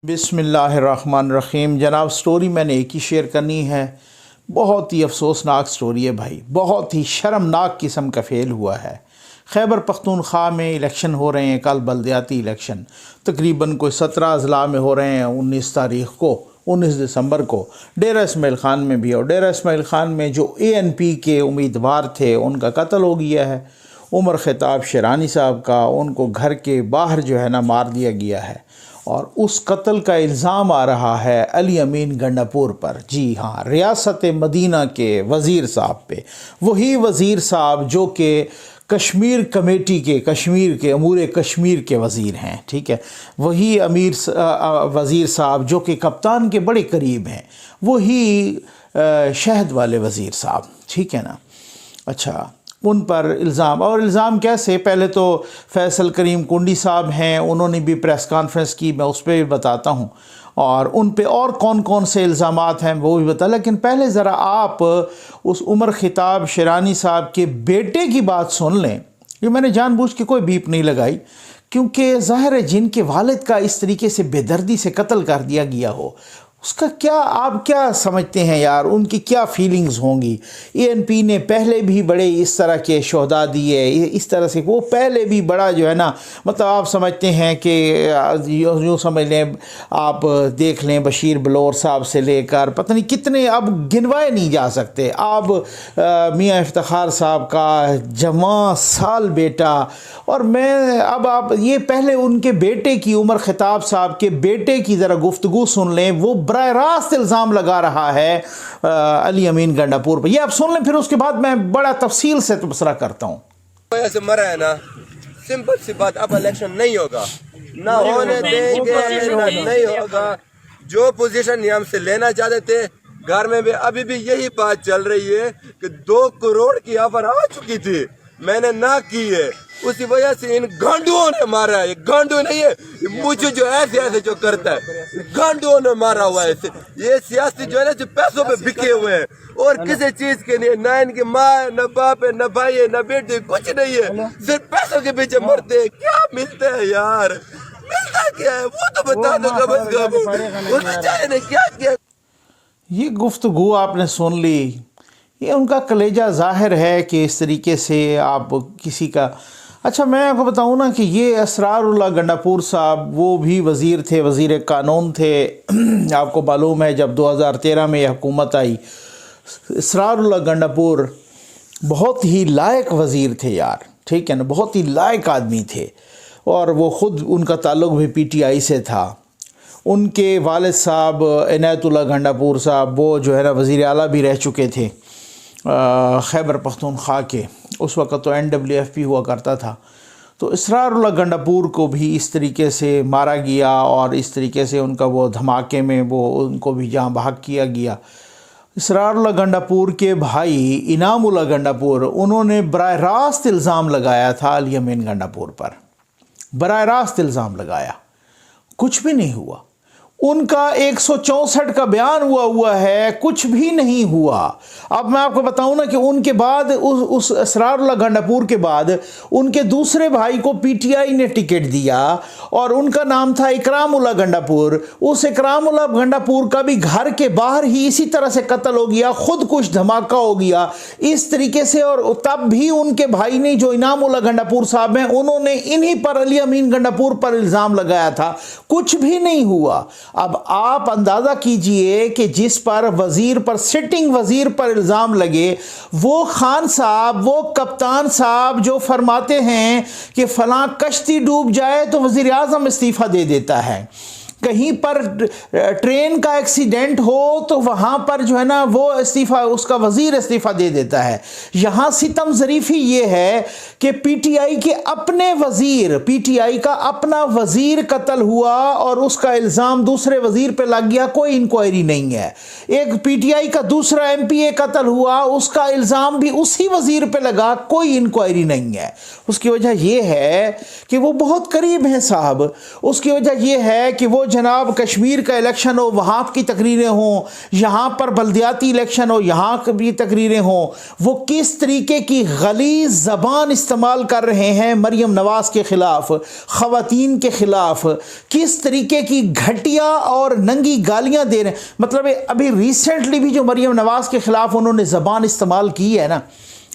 بسم اللہ الرحمن الرحیم۔ جناب سٹوری میں نے ایک ہی شیئر کرنی ہے۔ بہت ہی افسوسناک سٹوری ہے بھائی، بہت ہی شرمناک قسم کا فیل ہوا ہے۔ خیبر پختونخوا میں الیکشن ہو رہے ہیں، کل بلدیاتی الیکشن تقریباً کوئی 17 اضلاع میں ہو رہے ہیں 19 دسمبر کو ڈیرہ اسماعیل خان میں بھی، اور ڈیرہ اسماعیل خان میں جو ANP کے امیدوار تھے ان کا قتل ہو گیا ہے۔ عمر خطاب شیرانی صاحب کا، ان کو گھر کے باہر جو ہے نا مار دیا گیا ہے، اور اس قتل کا الزام آ رہا ہے علی امین گنڈا پور پر۔ جی ہاں، ریاست مدینہ کے وزیر صاحب پہ، وہی وزیر صاحب جو کہ کشمیر کمیٹی کے، کشمیر کے امور کشمیر کے وزیر ہیں، ٹھیک ہے، وہی وزیر صاحب جو کہ کپتان کے بڑے قریب ہیں، وہی شہد والے وزیر صاحب، ٹھیک ہے نا۔ اچھا، ان پر الزام، اور الزام کیسے؟ پہلے تو فیصل کریم کنڈی صاحب ہیں، انہوں نے بھی پریس کانفرنس کی، میں اس پہ بھی بتاتا ہوں، اور ان پہ اور کون کون سے الزامات ہیں وہ بھی بتا۔ لیکن پہلے ذرا آپ اس عمر خطاب شیرانی صاحب کے بیٹے کی بات سن لیں۔ یہ میں نے جان بوجھ کے کوئی بیپ نہیں لگائی، کیونکہ ظاہر ہے جن کے والد کا اس طریقے سے بے دردی سے قتل کر دیا گیا ہو، اس کا کیا، آپ کیا سمجھتے ہیں یار، ان کی کیا فیلنگز ہوں گی؟ ANP نے پہلے بھی بڑے اس طرح کے شہداء دیے، اس طرح سے وہ پہلے بھی بڑا جو ہے نا، مطلب آپ سمجھتے ہیں کہ یوں سمجھ لیں، آپ دیکھ لیں بشیر بلور صاحب سے لے کر پتہ نہیں کتنے، اب گنوائے نہیں جا سکتے۔ آپ میاں افتخار صاحب کا جوان سال بیٹا، اور میں اب آپ یہ پہلے ان کے بیٹے کی، عمر خطاب صاحب کے بیٹے کی ذرا گفتگو سن لیں۔ وہ براہ راست الزام لگا رہا ہے علی امین گنڈا پور پہ، یہ آپ سن لیں، پھر اس کے بعد میں بڑا تفصیل سے تبصرہ کرتا ہوں۔ ایسے مرا ہے نا، سمپل سی بات، اب الیکشن نہیں ہوگا، نہ ہونے دیں گے، نہ نہیں ہوگا۔ جو پوزیشن یہ ہم سے لینا چاہتے تھے، گھر میں بھی ابھی بھی یہی بات چل رہی ہے کہ 2 کروڑ کی آفر آ چکی تھی، میں نے نہ کی ہے، اسی وجہ سے ان گانڈوؤں نے مارا ہے۔ یہ گانڈو نہیں ہے، مجھے جو ایسے جو کرتا ہے، گانڈوؤں نے مارا ہوا ہے۔ یہ سیاسی جو ہے نا، جو پیسوں پہ بکے ہوئے ہیں، اور کسی چیز کے نہیں، نہ ان کی ماں ہے، نہ باپ ہے، نہ بھائی ہے، نہ بیٹے، کچھ نہیں ہے، صرف پیسوں کے پیچھے مرتے ہیں۔ کیا ملتا ہے یار، ملتا کیا ہے وہ تو بتا دو کم از کم، اس بیچارے نے کیا کیا۔ یہ گفتگو آپ نے سن لی، یہ ان کا کلیجہ ظاہر ہے کہ اس طریقے سے آپ کسی کا۔ اچھا، میں آپ کو بتاؤں نا کہ یہ اسرار اللہ گنڈا پور صاحب وہ بھی وزیر تھے، وزیر قانون تھے۔ آپ کو معلوم ہے جب 2013 میں یہ حکومت آئی، اسرار اللہ گنڈا پور بہت ہی لائق وزیر تھے یار، ٹھیک ہے نا، بہت ہی لائق آدمی تھے، اور وہ خود ان کا تعلق بھی PTI سے تھا۔ ان کے والد صاحب عنایت اللہ گنڈا پور صاحب، وہ جو ہے نا وزیر اعلیٰ بھی رہ چکے تھے خیبر پختونخوا کے، اس وقت تو NWFP ہوا کرتا تھا۔ تو اسرار اللہ گنڈا پور کو بھی اس طریقے سے مارا گیا، اور اس طریقے سے ان کا وہ دھماکے میں وہ ان کو بھی جہاں بحق کیا گیا۔ اسرار اللہ گنڈا پور کے بھائی انعام اللہ گنڈا پور، انہوں نے براہ راست الزام لگایا تھا علی امین گنڈا پور پر، براہ راست الزام لگایا، کچھ بھی نہیں ہوا۔ ان کا 164 کا بیان ہوا ہے، کچھ بھی نہیں ہوا۔ اب میں آپ کو بتاؤں نا کہ ان کے بعد اس اسرار اللہ گنڈا پور کے بعد ان کے دوسرے بھائی کو PTI نے ٹکٹ دیا، اور ان کا نام تھا اکرام اللہ گنڈا پور۔ اس اکرام اللہ گنڈا پور کا بھی گھر کے باہر ہی اسی طرح سے قتل ہو گیا، خود کچھ دھماکہ ہو گیا اس طریقے سے، اور تب بھی ان کے بھائی نے جو انعام اللہ گنڈا پور صاحب ہیں، انہوں نے انہی پر، علی امین گنڈا پور پر الزام لگایا تھا، کچھ بھی نہیں ہوا۔ اب آپ اندازہ کیجئے کہ جس پر وزیر پر، سٹنگ وزیر پر الزام لگے، وہ خان صاحب، وہ کپتان صاحب جو فرماتے ہیں کہ فلاں کشتی ڈوب جائے تو وزیر اعظم استعفیٰ دے دیتا ہے، کہیں پر ٹرین کا ایکسیڈنٹ ہو تو وہاں پر جو ہے نا وہ استعفیٰ، اس کا وزیر استعفیٰ دے دیتا ہے۔ یہاں ستم ظریفی یہ ہے کہ PTI کے اپنے وزیر، PTI کا اپنا وزیر قتل ہوا، اور اس کا الزام دوسرے وزیر پہ لگ گیا، کوئی انکوائری نہیں ہے۔ ایک PTI کا دوسرا MPA قتل ہوا، اس کا الزام بھی اسی وزیر پہ لگا، کوئی انکوائری نہیں ہے۔ اس کی وجہ یہ ہے کہ وہ بہت قریب ہیں صاحب، اس کی وجہ یہ ہے کہ وہ جناب کشمیر کا الیکشن ہو وہاں کی تقریریں ہوں، یہاں پر بلدیاتی الیکشن ہو یہاں بھی تقریریں ہوں، وہ کس طریقے کی غلیظ زبان استعمال کر رہے ہیں مریم نواز کے خلاف، خواتین کے خلاف، کس طریقے کی گھٹیا اور ننگی گالیاں دے رہے ہیں. مطلب ابھی ریسنٹلی بھی جو مریم نواز کے خلاف انہوں نے زبان استعمال کی ہے نا،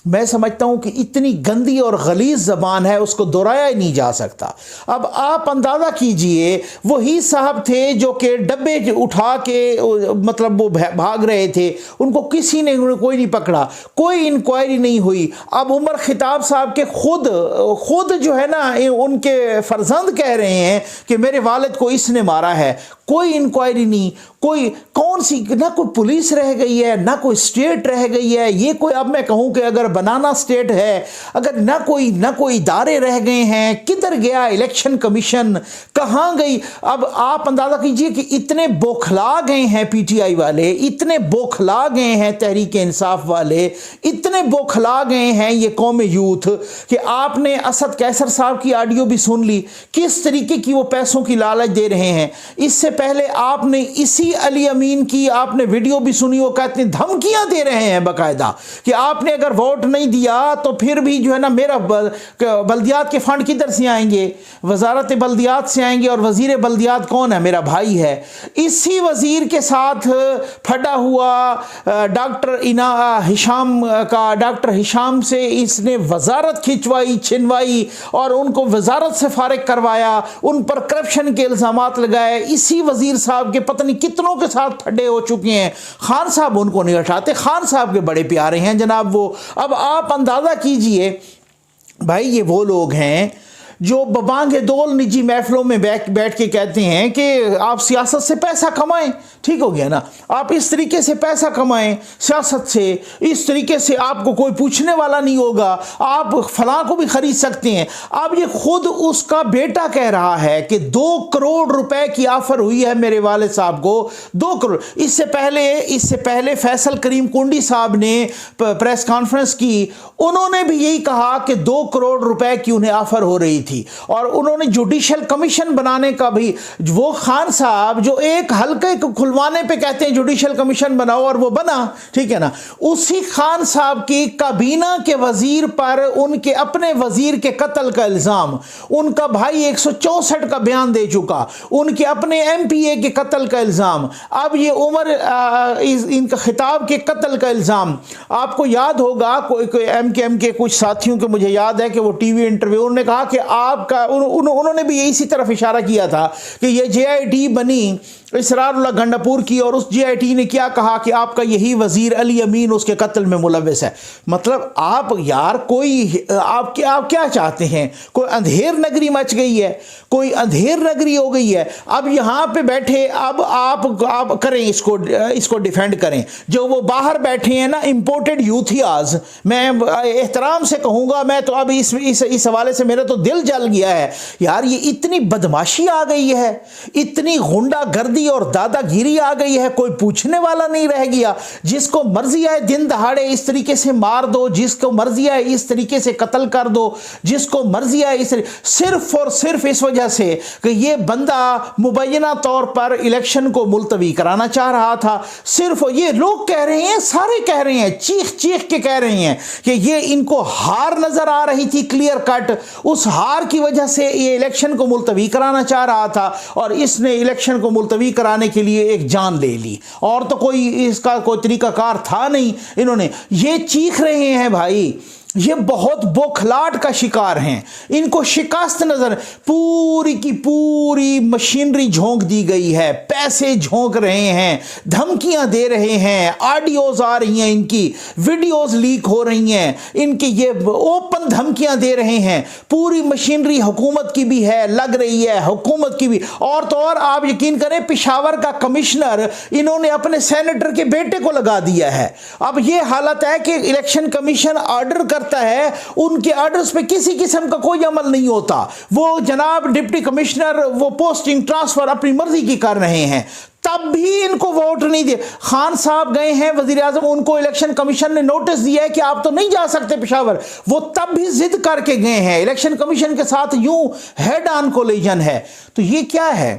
میں سمجھتا ہوں کہ اتنی گندی اور غلیظ زبان ہے اس کو دہرایا ہی نہیں جا سکتا. اب آپ اندازہ کیجئے وہی صاحب تھے جو کہ ڈبے اٹھا کے مطلب وہ بھاگ رہے تھے، ان کو کسی نے کوئی نہیں پکڑا، کوئی انکوائری نہیں ہوئی. اب عمر خطاب صاحب کے خود جو ہے نا ان کے فرزند کہہ رہے ہیں کہ میرے والد کو اس نے مارا ہے، کوئی انکوائری نہیں، کوئی کون سی نہ کوئی پولیس رہ گئی ہے نہ کوئی اسٹیٹ رہ گئی ہے. یہ کوئی اب میں کہوں کہ اگر بنانا اسٹیٹ ہے، اگر نہ کوئی ادارے رہ گئے ہیں، کدھر گیا الیکشن کمیشن، کہاں گئی؟ اب آپ اندازہ کیجئے کہ اتنے بوکھلا گئے ہیں پی ٹی آئی والے، اتنے بوکھلا گئے ہیں تحریک انصاف والے، اتنے بوکھلا گئے ہیں یہ قوم یوتھ کہ آپ نے اسد کیسر صاحب کی آڈیو بھی سن لی، کس طریقے کی وہ پیسوں کی لالچ دے رہے ہیں. اس سے پہلے آپ نے اسی علی امین کی آپ نے ویڈیو بھی سنی، وہ کہتے ہیں دھمکیاں دے رہے ہیں باقاعدہ کہ آپ نے اگر ووٹ نہیں دیا تو پھر بھی جو ہے نا میرا بلدیات کے فنڈ کدھر سے آئیں گے، وزارت بلدیات سے آئیں گے، اور وزیر بلدیات کون ہے؟ میرا بھائی ہے. اسی وزیر کے ساتھ پھٹا ہوا ڈاکٹر ہشام سے اس نے وزارت کھنچوائی چھنوائی اور ان کو وزارت سے فارغ کروایا، ان پر کرپشن کے الزامات لگائے. اسی وزیر صاحب کے پتہ نہیں کتنوں کے ساتھ پھڈے ہو چکے ہیں. خان صاحب ان کو نہیں ہٹاتے، خان صاحب کے بڑے پیارے ہیں جناب وہ. اب آپ اندازہ کیجئے بھائی یہ وہ لوگ ہیں جو ببانگ دول نجی محفلوں میں بیٹھ کے کہتے ہیں کہ آپ سیاست سے پیسہ کمائیں. ٹھیک ہو گیا نا، آپ اس طریقے سے پیسہ کمائیں سیاست سے، اس طریقے سے آپ کو کوئی پوچھنے والا نہیں ہوگا، آپ فلاں کو بھی خرید سکتے ہیں. اب یہ خود اس کا بیٹا کہہ رہا ہے کہ 2 کروڑ روپے کی آفر ہوئی ہے میرے والد صاحب کو، 2 کروڑ. اس سے پہلے فیصل کریم کنڈی صاحب نے پریس کانفرنس کی، انہوں نے بھی یہی کہا کہ 2 کروڑ روپے کی انہیں آفر ہو رہی تھی. اور انہوں نے جوڈیشل کمیشن بنانے کا بھی، وہ خان صاحب جو ایک حلقے کو کھلوانے پہ کہتے ہیں جوڈیشل کمیشن بناؤ اور وہ بنا، ٹھیک ہے نا، اسی خان صاحب کی کابینہ کے وزیر پر ان کے اپنے وزیر کے قتل کا الزام، ان کا بھائی 164 کا بیان دے چکا، ان کے اپنے ایم پی اے کے قتل کا الزام، اب یہ عمر ان کا خطاب کے قتل کا الزام. آپ کو یاد ہوگا کوئی ایم کے کچھ ساتھیوں کے مجھے یاد ہے کہ وہ ٹی وی انٹرویو انہوں نے کہا کہ آپ کا انہوں نے بھی اسی طرف اشارہ کیا تھا کہ یہ جے آئی ٹی بنی اسرار اللہ گنڈاپور کی، اور اس جے آئی ٹی نے کیا کہا کہ آپ کا یہی وزیر علی امین اس کے قتل میں ملوث ہے. مطلب آپ یار آپ کیا چاہتے ہیں؟ کوئی اندھیر نگری مچ گئی ہے، کوئی اندھیر نگری ہو گئی ہے. اب یہاں پہ بیٹھے اب آپ کریں اس کو ڈیفینڈ کریں. جو وہ باہر بیٹھے ہیں نا امپورٹڈ یوتھیاز، میں احترام سے کہوں گا، میں تو اب اس حوالے سے میرا تو دل جل گیا ہے یار. یہ اتنی بدماشی آ گئی ہے، اتنی غنڈہ گردی اور دادا گیری آ گئی ہے، کوئی پوچھنے والا نہیں رہ گیا. جس کو مرضی آئے دن دہاڑے اس طریقے سے مار دو، جس کو مرضی آئے اس طریقے سے قتل کر دو، جس کو مرضی آئے صرف اور صرف اس وجہ سے کہ یہ بندہ مبینہ طور پر الیکشن کو ملتوی کرانا چاہ رہا تھا. صرف یہ لوگ کہہ رہے ہیں، سارے کہہ رہے ہیں، چیخ کے کہہ رہے ہیں کہ یہ ان کو ہار نظر آ رہی تھی کلیئر کٹ، اس ہار کی وجہ سے یہ الیکشن کو ملتوی کرانا چاہ رہا تھا، اور اس نے الیکشن کو ملتوی کرانے کے لیے ایک جان لے لی، اور تو کوئی اس کا کوئی طریقہ کار تھا نہیں. انہوں نے یہ چیخ رہے ہیں بھائی، یہ بہت بوکھلاٹ کا شکار ہیں. ان کو شکست نظر، پوری کی پوری مشینری جھونک دی گئی ہے، پیسے جھونک رہے ہیں، دھمکیاں دے رہے ہیں، آڈیوز آ رہی ہیں، ان کی ویڈیوز لیک ہو رہی ہیں، ان کی یہ اوپن دھمکیاں دے رہے ہیں. پوری مشینری حکومت کی بھی ہے، لگ رہی ہے حکومت کی بھی. اور تو اور آپ یقین کریں پشاور کا کمشنر انہوں نے اپنے سینیٹر کے بیٹے کو لگا دیا ہے. اب یہ حالت ہے کہ الیکشن کمیشن آرڈر کرتا ہے، ان کے آرڈرز پہ کسی قسم کا کوئی عمل نہیں ہوتا. وہ جناب ڈپٹی کمشنر وہ پوسٹنگ ٹرانسفر اپنی مرضی کی کر رہے ہیں، تب بھی ان کو ووٹ نہیں دے. خان صاحب گئے ہیں وزیر اعظم، ان کو الیکشن کمیشن نے نوٹس دیا ہے کہ آپ تو نہیں جا سکتے پشاور، وہ تب بھی ضد کر کے گئے ہیں. الیکشن کمیشن کے ساتھ یوں ہیڈ آن کولیجن ہے. تو یہ کیا ہے؟